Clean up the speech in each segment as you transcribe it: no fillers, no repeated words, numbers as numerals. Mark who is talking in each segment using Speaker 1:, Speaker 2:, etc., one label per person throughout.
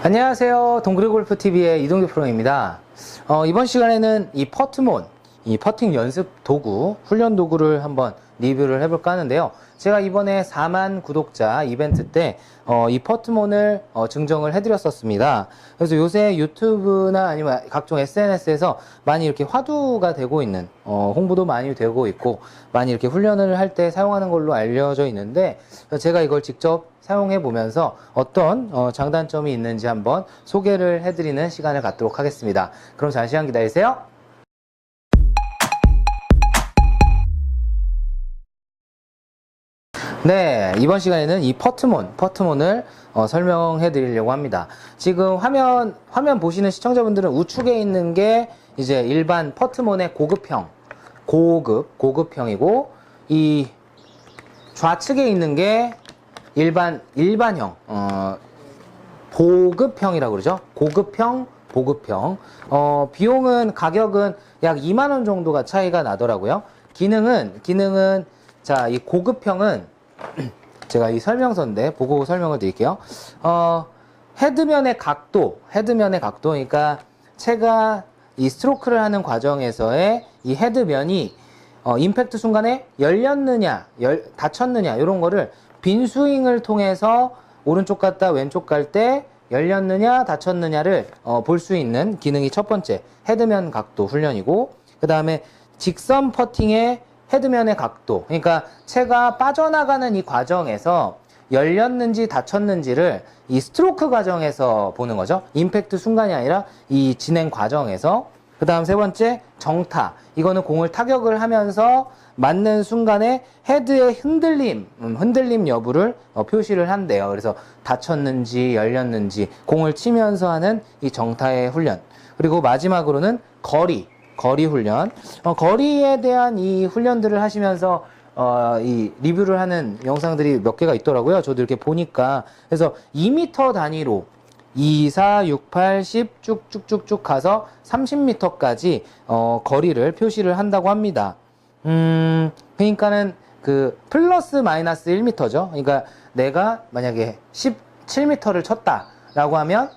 Speaker 1: 안녕하세요. 동그리골프TV의 이동규 프로입니다. 이번 시간에는 이 퍼트몬, 이 퍼팅 연습 도구, 훈련 도구를 한번 리뷰를 해볼까 하는데요. 제가 이번에 4만 구독자 이벤트 때 이 퍼트몬을 증정을 해드렸었습니다. 그래서 요새 유튜브나 아니면 각종 SNS에서 많이 이렇게 화두가 되고 있는, 홍보도 많이 되고 있고 많이 이렇게 훈련을 할 때 사용하는 걸로 알려져 있는데, 제가 이걸 직접 사용해 보면서 어떤 장단점이 있는지 한번 소개를 해드리는 시간을 갖도록 하겠습니다. 그럼 잠시만 기다리세요. 네, 이번 시간에는 이 퍼트몬을 설명해 드리려고 합니다. 지금 화면 보시는 시청자분들은 우측에 있는 게 이제 일반 퍼트몬의 고급형이고, 이 좌측에 있는 게 일반형, 보급형이라고 그러죠. 보급형. 가격은 약 2만원 정도가 차이가 나더라고요. 기능은, 자, 이 고급형은, 제가 이 설명서인데, 보고 설명을 드릴게요. 헤드면의 각도, 그러니까, 채가 이 스트로크를 하는 과정에서의 이 헤드면이, 임팩트 순간에 열렸느냐, 닫혔느냐, 이런 거를 빈 스윙을 통해서 오른쪽 갔다 왼쪽 갈 때 열렸느냐 닫혔느냐를 볼 수 있는 기능이 첫 번째 헤드면 각도 훈련이고, 그 다음에 직선 퍼팅의 헤드면의 각도, 그러니까 채가 빠져나가는 이 과정에서 열렸는지 닫혔는지를 이 스트로크 과정에서 보는 거죠. 임팩트 순간이 아니라 이 진행 과정에서. 그 다음 세 번째 정타, 이거는 공을 타격을 하면서 맞는 순간에 헤드의 흔들림 여부를 표시를 한대요. 그래서 닫혔는지 열렸는지 공을 치면서 하는 이 정타의 훈련. 그리고 마지막으로는 거리 훈련. 거리에 대한 이 훈련들을 하시면서 이 리뷰를 하는 영상들이 몇 개가 있더라고요. 저도 이렇게 보니까. 그래서 2m 단위로 2, 4, 6, 8, 10 쭉쭉쭉쭉 가서 30m까지 거리를 표시를 한다고 합니다. 그러니까는 그 플러스 마이너스 1m죠. 그러니까 내가 만약에 17m를 쳤다라고 하면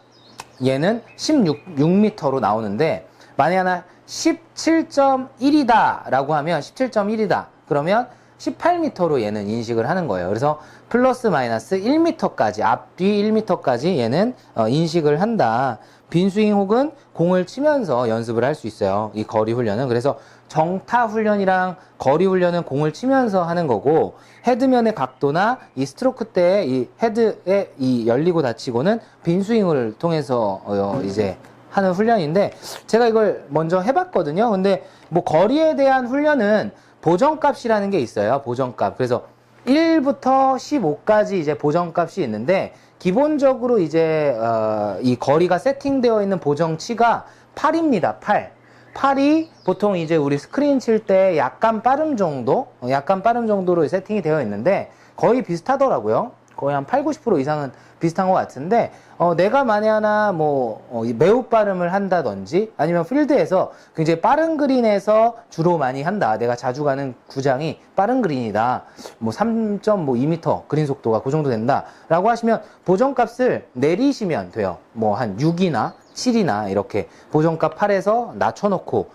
Speaker 1: 얘는 16m로 나오는데, 만약에 17.1이다 라고 하면 17.1이다. 그러면 18m로 얘는 인식을 하는 거예요. 그래서 플러스 마이너스 1m까지, 앞뒤 1m까지 얘는 인식을 한다. 빈스윙 혹은 공을 치면서 연습을 할 수 있어요. 이 거리 훈련은. 그래서 정타 훈련이랑 거리 훈련은 공을 치면서 하는 거고, 헤드면의 각도나 이 스트로크 때 이 헤드의 이 열리고 닫히고는 빈스윙을 통해서 이제 하는 훈련인데, 제가 이걸 먼저 해봤거든요. 근데 뭐 거리에 대한 훈련은 보정값이라는 게 있어요. 보정값. 그래서 1부터 15까지 이제 보정값이 있는데, 기본적으로 이제 이 거리가 세팅되어 있는 보정치가 8입니다. 8이 보통 이제 우리 스크린 칠 때 약간 빠름 정도로 세팅이 되어 있는데 거의 비슷하더라고요. 거의 한 8, 90% 이상은 비슷한 것 같은데, 내가 만에 하나 매우 빠름을 한다든지, 아니면 필드에서 굉장히 빠른 그린에서 주로 많이 한다. 내가 자주 가는 구장이 빠른 그린이다. 3.2m 그린 속도가 그 정도 된다. 라고 하시면 보정값을 내리시면 돼요. 한 6이나 7이나 이렇게 보정값 8에서 낮춰놓고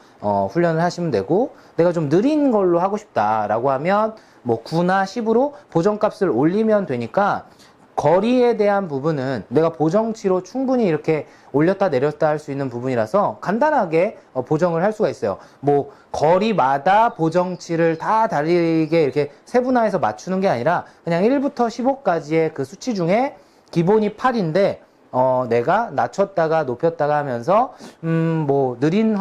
Speaker 1: 훈련을 하시면 되고, 내가 좀 느린 걸로 하고 싶다라고 하면 9나 10으로 보정값을 올리면 되니까, 거리에 대한 부분은 내가 보정치로 충분히 이렇게 올렸다 내렸다 할 수 있는 부분이라서 간단하게 보정을 할 수가 있어요. 거리마다 보정치를 다 다르게 이렇게 세분화해서 맞추는 게 아니라 그냥 1부터 15까지의 그 수치 중에 기본이 8인데, 내가 낮췄다가 높였다가 하면서, 느린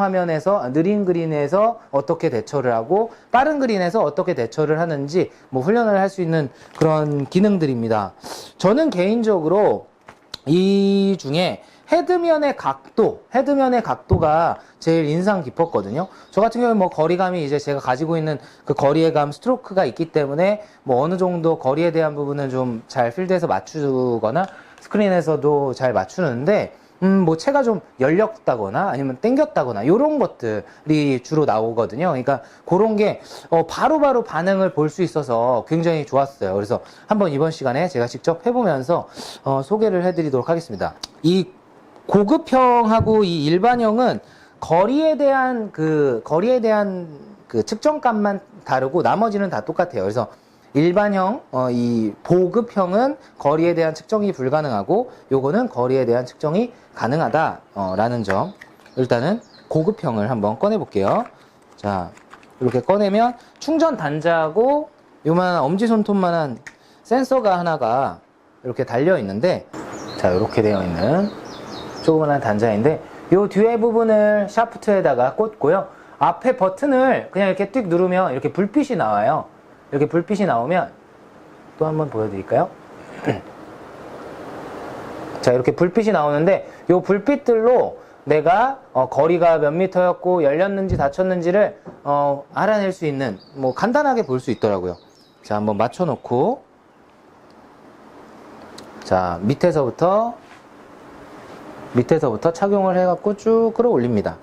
Speaker 1: 그린에서 어떻게 대처를 하고, 빠른 그린에서 어떻게 대처를 하는지, 훈련을 할 수 있는 그런 기능들입니다. 저는 개인적으로 이 중에 헤드면의 각도가 제일 인상 깊었거든요. 저 같은 경우는 거리감이 이제 제가 가지고 있는 그 거리의 감 스트로크가 있기 때문에 어느 정도 거리에 대한 부분은 좀 잘 필드에서 맞추거나 스크린에서도 잘 맞추는데, 채가 좀 열렸다거나 아니면 당겼다거나 이런 것들이 주로 나오거든요. 그러니까 그런 게 바로바로 반응을 볼 수 있어서 굉장히 좋았어요. 그래서 한번 이번 시간에 제가 직접 해보면서 소개를 해드리도록 하겠습니다. 이 고급형하고 이 일반형은 거리에 대한 그 측정값만 다르고 나머지는 다 똑같아요. 그래서 일반형, 이 보급형은 거리에 대한 측정이 불가능하고 요거는 거리에 대한 측정이 가능하다 라는 점. 일단은 고급형을 한번 꺼내 볼게요. 자, 이렇게 꺼내면 충전 단자하고 요만한 엄지손톱만한 센서가 하나가 이렇게 달려 있는데, 자, 이렇게 되어 있는 조그만한 단자인데 요 뒤에 부분을 샤프트에다가 꽂고요. 앞에 버튼을 그냥 이렇게 띡 누르면 이렇게 불빛이 나와요. 이렇게 불빛이 나오면 또 한번 보여드릴까요? 자, 이렇게 불빛이 나오는데 요 불빛들로 내가 거리가 몇 미터였고 열렸는지 닫혔는지를 알아낼 수 있는, 뭐 간단하게 볼 수 있더라고요. 자, 한번 맞춰놓고, 자, 밑에서부터 착용을 해갖고 쭉 끌어올립니다.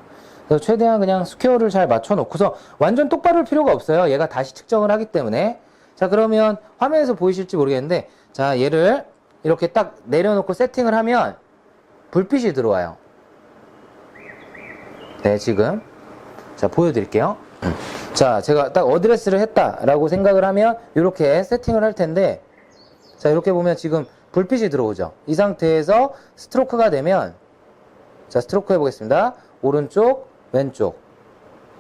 Speaker 1: 그래서 최대한 그냥 스퀘어를 잘 맞춰놓고서 완전 똑바로 할 필요가 없어요. 얘가 다시 측정을 하기 때문에. 자, 그러면 화면에서 보이실지 모르겠는데, 자, 얘를 이렇게 딱 내려놓고 세팅을 하면 불빛이 들어와요. 네, 지금. 자, 보여드릴게요. 자, 제가 딱 어드레스를 했다라고 생각을 하면 이렇게 세팅을 할 텐데, 자, 이렇게 보면 지금 불빛이 들어오죠. 이 상태에서 스트로크가 되면, 자, 스트로크 해보겠습니다. 오른쪽, 왼쪽.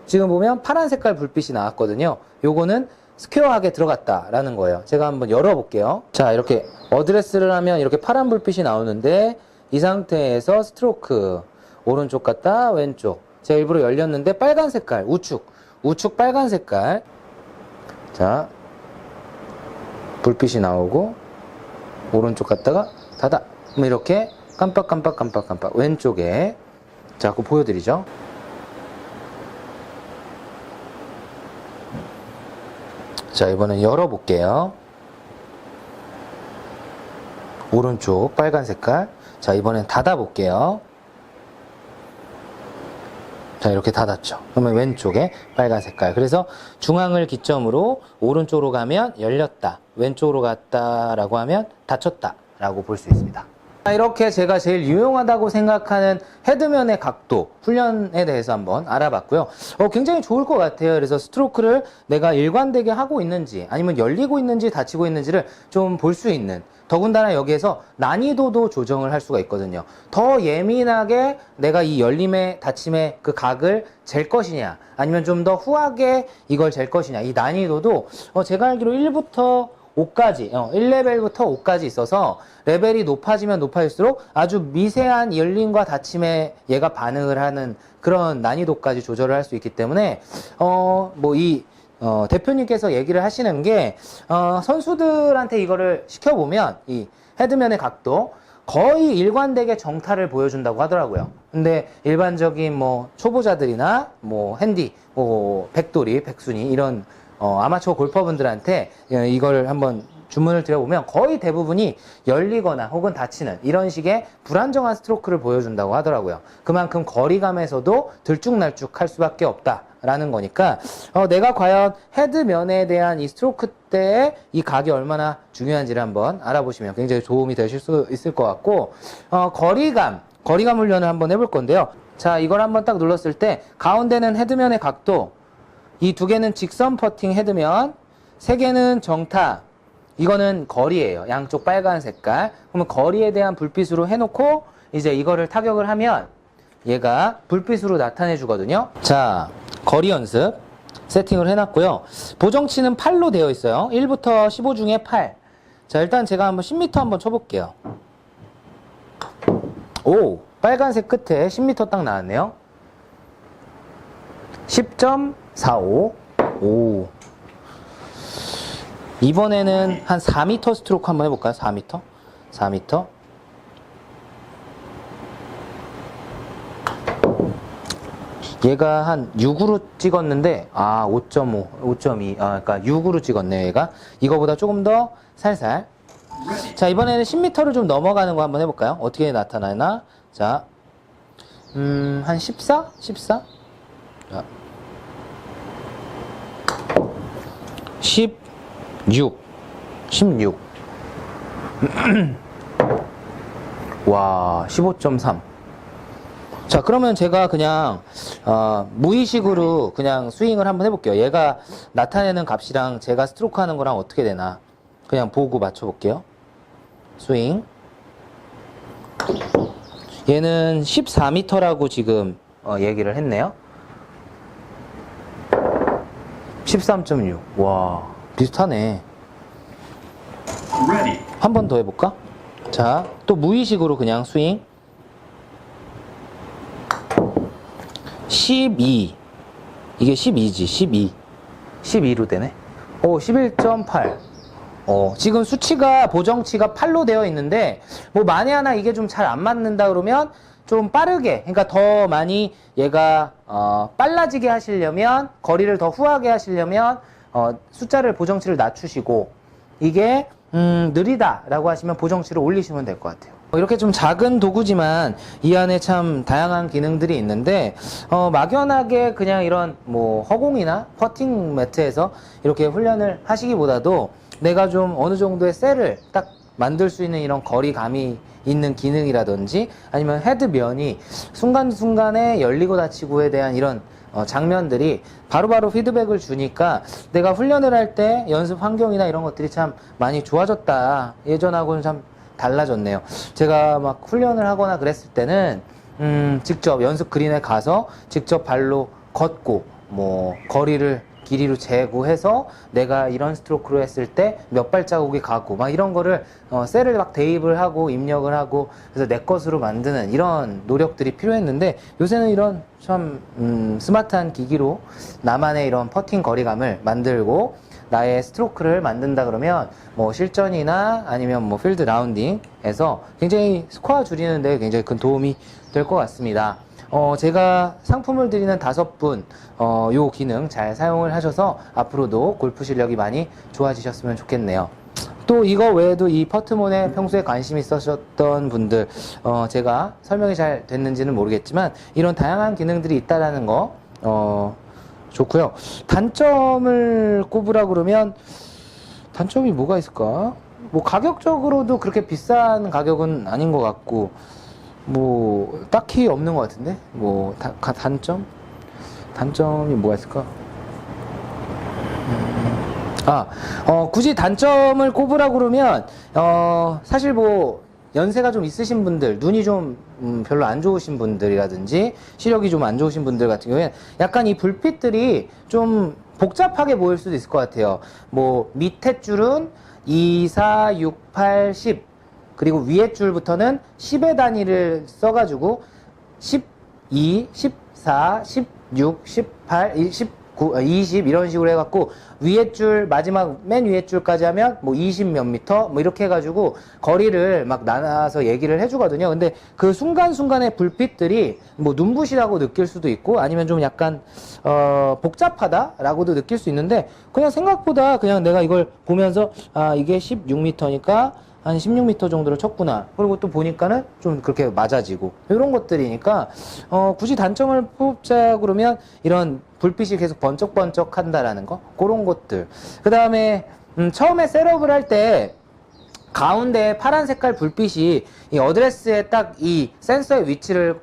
Speaker 1: 지금 보면 파란 색깔 불빛이 나왔거든요. 요거는 스퀘어하게 들어갔다라는 거예요. 제가 한번 열어볼게요. 자, 이렇게 어드레스를 하면 이렇게 파란 불빛이 나오는데, 이 상태에서 스트로크. 오른쪽 갔다, 왼쪽. 제가 일부러 열렸는데 빨간 색깔, 우측 빨간 색깔. 자, 불빛이 나오고 오른쪽 갔다가 닫아. 이렇게 깜빡 왼쪽에. 자, 그거 보여드리죠. 자, 이번엔 열어볼게요. 오른쪽 빨간 색깔. 자, 이번엔 닫아볼게요. 자, 이렇게 닫았죠. 그러면 왼쪽에 빨간 색깔. 그래서 중앙을 기점으로 오른쪽으로 가면 열렸다, 왼쪽으로 갔다라고 하면 닫혔다 라고 볼 수 있습니다. 이렇게 제가 제일 유용하다고 생각하는 헤드면의 각도 훈련에 대해서 한번 알아봤고요. 굉장히 좋을 것 같아요. 그래서 스트로크를 내가 일관되게 하고 있는지 아니면 열리고 있는지 닫히고 있는지를 좀 볼 수 있는, 더군다나 여기에서 난이도도 조정을 할 수가 있거든요. 더 예민하게 내가 이 열림의 닫힘의 그 각을 잴 것이냐, 아니면 좀 더 후하게 이걸 잴 것이냐, 이 난이도도 제가 알기로 1부터 5까지, 1레벨부터 5까지 있어서 레벨이 높아지면 높아질수록 아주 미세한 열림과 닫힘에 얘가 반응을 하는 그런 난이도까지 조절을 할 수 있기 때문에 대표님께서 얘기를 하시는 게 선수들한테 이거를 시켜보면 이 헤드면의 각도 거의 일관되게 정타를 보여준다고 하더라고요. 근데 일반적인 뭐 초보자들이나 뭐 핸디, 뭐 백돌이, 백순이 이런 아마추어 골퍼분들한테 이걸 한번 주문을 드려보면 거의 대부분이 열리거나 혹은 닫히는 이런 식의 불안정한 스트로크를 보여준다고 하더라고요. 그만큼 거리감에서도 들쭉날쭉할 수밖에 없다라는 거니까 내가 과연 헤드면에 대한 이 스트로크 때의 이 각이 얼마나 중요한지를 한번 알아보시면 굉장히 도움이 되실 수 있을 것 같고, 거리감 훈련을 한번 해볼 건데요. 자, 이걸 한번 딱 눌렀을 때 가운데는 헤드면의 각도, 이 두 개는 직선 퍼팅 헤드면, 세 개는 정타, 이거는 거리예요. 양쪽 빨간 색깔. 그러면 거리에 대한 불빛으로 해놓고 이제 이거를 타격을 하면 얘가 불빛으로 나타내 주거든요. 자, 거리 연습 세팅을 해놨고요. 보정치는 8로 되어 있어요. 1부터 15 중에 8. 자, 일단 제가 한번 10m 한번 쳐볼게요. 오, 빨간색 끝에 10m 딱 나왔네요. 10.45. 오. 이번에는 한 4m 스트로크 한번 해볼까요? 4m? 4m. 얘가 한 6으로 찍었는데, 5.5, 5.2, 그러니까 6으로 찍었네요, 얘가. 이거보다 조금 더 살살. 자, 이번에는 10m를 좀 넘어가는 거 한번 해볼까요? 어떻게 나타나나? 자, 한 14? 14? 자. 16. 와, 15.3. 자, 그러면 제가 그냥 무의식으로 그냥 스윙을 한번 해볼게요. 얘가 나타내는 값이랑 제가 스트로크 하는 거랑 어떻게 되나 그냥 보고 맞춰볼게요. 스윙. 얘는 14m라고 지금 얘기를 했네요. 13.6. 와, 비슷하네. 한 번 더 해볼까? 자, 또 무의식으로 그냥 스윙. 12. 이게 12지, 12. 12로 되네. 11.8. 지금 수치가, 보정치가 8로 되어 있는데, 뭐, 만에 하나 이게 좀 잘 안 맞는다 그러면, 좀 빠르게, 그러니까 더 많이 얘가, 빨라지게 하시려면, 거리를 더 후하게 하시려면, 숫자를, 보정치를 낮추시고, 이게, 느리다라고 하시면 보정치를 올리시면 될 것 같아요. 이렇게 좀 작은 도구지만 이 안에 참 다양한 기능들이 있는데 막연하게 그냥 이런 뭐 허공이나 퍼팅 매트에서 이렇게 훈련을 하시기보다도 내가 좀 어느 정도의 셀을 딱 만들 수 있는 이런 거리감이 있는 기능이라든지 아니면 헤드면이 순간순간에 열리고 닫히고에 대한 이런 장면들이 바로바로 피드백을 주니까 내가 훈련을 할 때 연습 환경이나 이런 것들이 참 많이 좋아졌다. 예전하고는 참 달라졌네요. 제가 막 훈련을 하거나 그랬을 때는 직접 연습 그린에 가서 직접 발로 걷고 뭐 거리를 길이로 재고 해서 내가 이런 스트로크로 했을 때 몇 발자국이 가고 막 이런 거를 셀을 막 대입을 하고 입력을 하고 그래서 내 것으로 만드는 이런 노력들이 필요했는데 요새는 이런 참 스마트한 기기로 나만의 이런 퍼팅 거리감을 만들고 나의 스트로크를 만든다 그러면 뭐 실전이나 아니면 뭐 필드 라운딩에서 굉장히 스코어 줄이는데 굉장히 큰 도움이 될 것 같습니다. 제가 상품을 드리는 5분, 요 기능 잘 사용을 하셔서 앞으로도 골프 실력이 많이 좋아지셨으면 좋겠네요. 또 이거 외에도 이 퍼트몬에 평소에 관심 있으셨던 분들, 제가 설명이 잘 됐는지는 모르겠지만 이런 다양한 기능들이 있다라는 거, 좋고요. 단점을 꼽으라 그러면 단점이 뭐가 있을까? 뭐 가격적으로도 그렇게 비싼 가격은 아닌 것 같고 뭐 딱히 없는 것 같은데 뭐 단점이 뭐가 있을까? 굳이 단점을 꼽으라 그러면 사실 뭐 연세가 좀 있으신 분들, 눈이 좀 별로 안 좋으신 분들이라든지 시력이 좀 안 좋으신 분들 같은 경우에 약간 이 불빛들이 좀 복잡하게 보일 수도 있을 것 같아요. 뭐 밑에 줄은 2, 4, 6, 8, 10 그리고 위에 줄부터는 10의 단위를 써가지고 12, 14, 16, 18, 19, 20 이런 식으로 해갖고 위에 줄 마지막 맨 위에 줄까지 하면 뭐 20 몇 미터 뭐 이렇게 해가지고 거리를 막 나눠서 얘기를 해주거든요. 근데 그 순간순간의 불빛들이 뭐 눈부시다고 느낄 수도 있고 아니면 좀 약간 복잡하다라고도 느낄 수 있는데 그냥 생각보다 그냥 내가 이걸 보면서 이게 16m니까 한 16m 정도로 쳤구나. 그리고 또 보니까는 좀 그렇게 맞아지고 이런 것들이니까 굳이 단점을 뽑자 그러면 이런 불빛이 계속 번쩍번쩍 한다라는 거 그런 것들. 그 다음에 처음에 셋업을 할 때 가운데 파란 색깔 불빛이 이 어드레스에 딱 이 센서의 위치를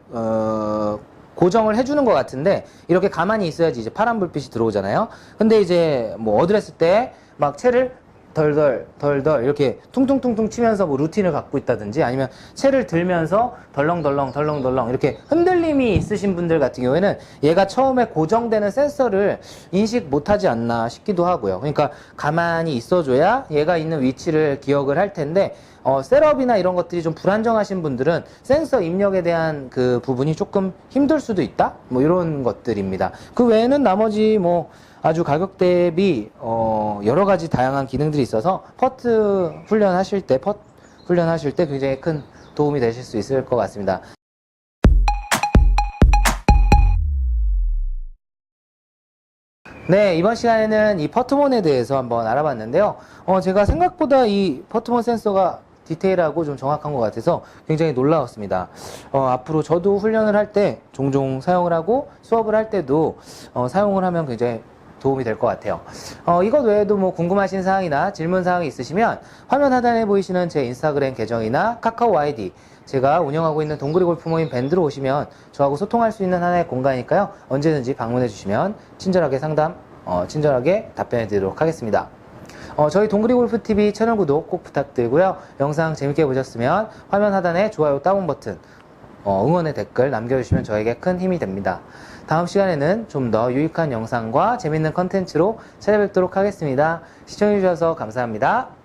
Speaker 1: 고정을 해주는 것 같은데 이렇게 가만히 있어야지 이제 파란 불빛이 들어오잖아요. 근데 이제 뭐 어드레스 때 막 채를 덜덜 이렇게 퉁퉁퉁퉁 치면서 뭐 루틴을 갖고 있다든지 아니면 채를 들면서 덜렁덜렁 이렇게 흔들림이 있으신 분들 같은 경우에는 얘가 처음에 고정되는 센서를 인식 못하지 않나 싶기도 하고요. 그러니까 가만히 있어줘야 얘가 있는 위치를 기억을 할 텐데 셋업이나 이런 것들이 좀 불안정하신 분들은 센서 입력에 대한 그 부분이 조금 힘들 수도 있다? 뭐 이런 것들입니다. 그 외에는 나머지 뭐 아주 가격 대비 여러 가지 다양한 기능들이 있어서 퍼트 훈련하실 때 굉장히 큰 도움이 되실 수 있을 것 같습니다. 네, 이번 시간에는 이 퍼트몬에 대해서 한번 알아봤는데요. 제가 생각보다 이 퍼트몬 센서가 디테일하고 좀 정확한 것 같아서 굉장히 놀라웠습니다. 앞으로 저도 훈련을 할 때 종종 사용을 하고 수업을 할 때도 사용을 하면 굉장히 도움이 될 것 같아요. 이것 외에도 뭐 궁금하신 사항이나 질문 사항이 있으시면 화면 하단에 보이시는 제 인스타그램 계정이나 카카오 아이디, 제가 운영하고 있는 동그리 골프 모임 밴드로 오시면 저하고 소통할 수 있는 하나의 공간이니까요. 언제든지 방문해 주시면 친절하게 친절하게 답변해 드리도록 하겠습니다. 저희 동그리 골프 TV 채널 구독 꼭 부탁드리고요. 영상 재밌게 보셨으면 화면 하단에 좋아요 다운 버튼, 응원의 댓글 남겨주시면 저에게 큰 힘이 됩니다. 다음 시간에는 좀 더 유익한 영상과 재밌는 컨텐츠로 찾아뵙도록 하겠습니다. 시청해주셔서 감사합니다.